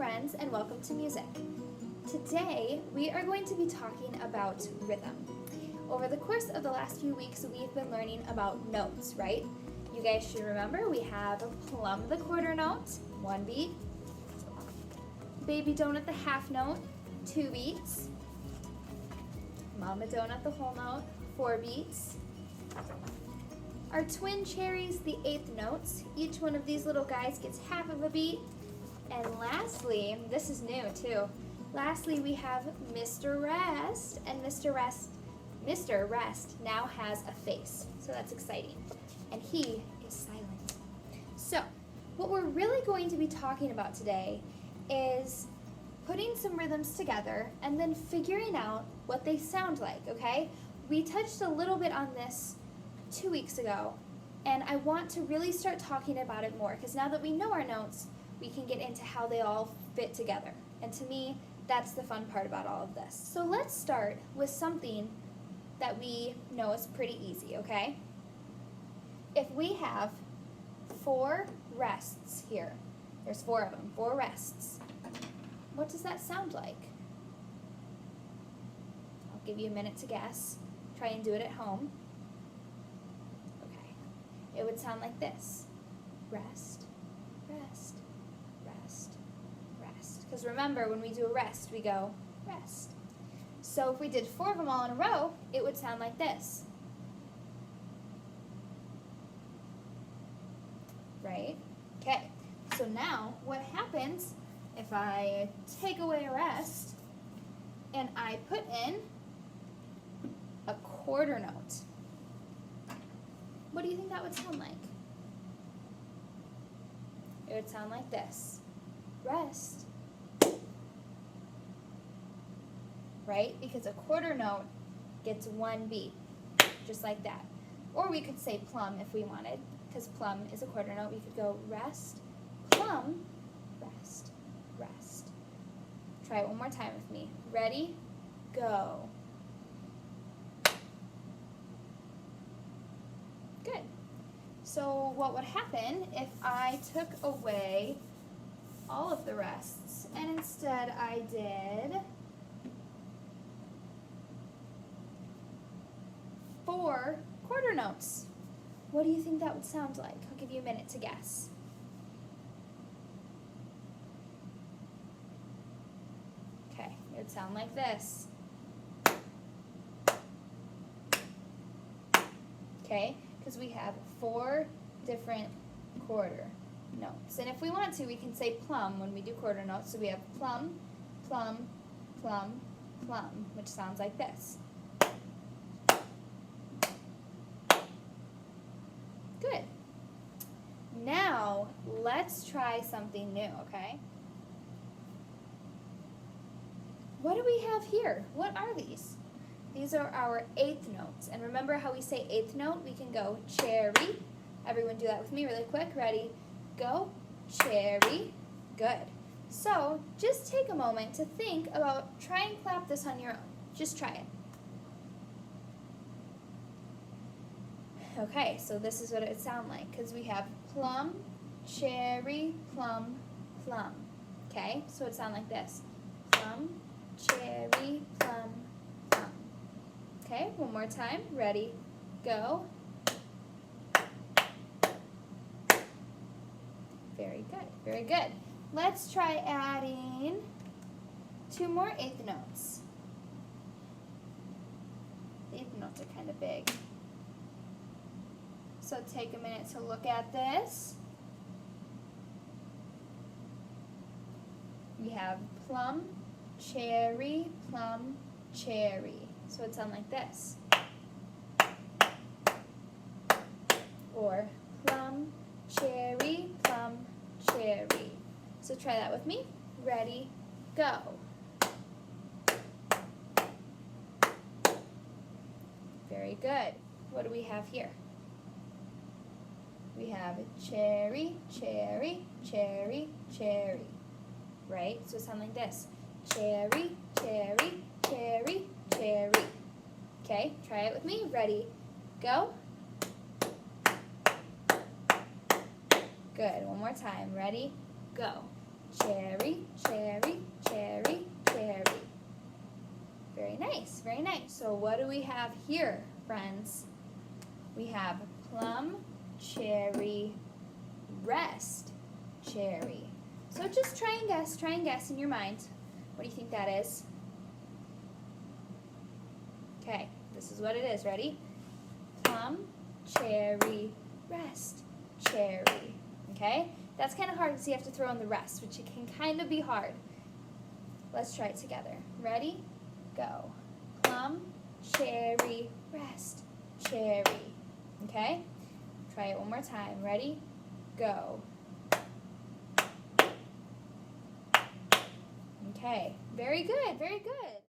friends, and welcome to music. Today, we are going to be talking about rhythm. Over the course of the last few weeks, we've been learning about notes, right? You guys should remember we have plum the quarter note, 1 beat. Baby donut the half note, 2 beats. Mama donut the whole note, 4 beats. Our twin cherries, the 8th notes. Each one of these little guys gets half of a beat. And lastly, this is new too. Lastly, we have Mr. Rest, and Mr. Rest now has a face, so that's exciting. And he is silent. So, what we're really going to be talking about today is putting some rhythms together and then figuring out what they sound like, okay? We touched a little bit on this 2 weeks ago, and I want to really start talking about it more because now that we know our notes, we can get into how they all fit together. And to me, that's the fun part about all of this. So let's start with something that we know is pretty easy, okay? If we have 4 rests here, there's 4 of them, 4 rests. What does that sound like? I'll give you a minute to guess. Try and do it at home. Okay. It would sound like this. Rest, rest, rest, rest. Because remember, when we do a rest, we go rest. So if we did 4 of them all in a row, it would sound like this. Right? Okay. So now, what happens if I take away a rest and I put in a quarter note? What do you think that would sound like? It would sound like this. Rest. Right? Because a quarter note gets 1 beat, just like that. Or we could say plum if we wanted, because plum is a quarter note. We could go rest, plum, rest, rest. Try it one more time with me. Ready? Go. Good. So what would happen if I took away all of the rests and instead I did 4 quarter notes? What do you think that would sound like? I'll give you a minute to guess. Okay, it would sound like this. Okay, because we have 4 different quarter notes. And if we want to, we can say plum when we do quarter notes. So we have plum, plum, plum, plum, which sounds like this. Good. Now, let's try something new, okay? What do we have here? What are these? These are our 8th notes. And remember how we say 8th note? We can go cherry. Everyone do that with me really quick. Ready? Go. Cherry. Good. So, just take a moment to think about, try and clap this on your own. Just try it. Okay, so this is what it would sound like, because we have plum, cherry, plum, plum. Okay, so it would sound like this. Plum, cherry, plum, plum. Okay, one more time. Ready, go. Very good, very good. Let's try adding 2 more 8th notes. 8th notes are kind of big. So take a minute to look at this. We have plum, cherry, plum, cherry. So it sounds like this. Or plum, cherry, plum, cherry. So try that with me. Ready, go. Very good. What do we have here? We have cherry, cherry, cherry, cherry. Right? So it sounds like this. Cherry, cherry, cherry, cherry. Okay, try it with me. Ready, go. Good. One more time. Ready, go. Cherry, cherry. nice, very nice. So what do we have here, friends? We have plum, cherry, rest, cherry. So just try and guess in your mind. What do you think that is? Okay, this is what it is. Ready? Plum, cherry, rest, cherry. Okay? That's kind of hard because you have to throw in the rest, which it can kind of be hard. Let's try it together. Ready? Go. Plum, cherry, rest, cherry. Okay? Try it one more time. Ready? Go. Okay. Very good. Very good.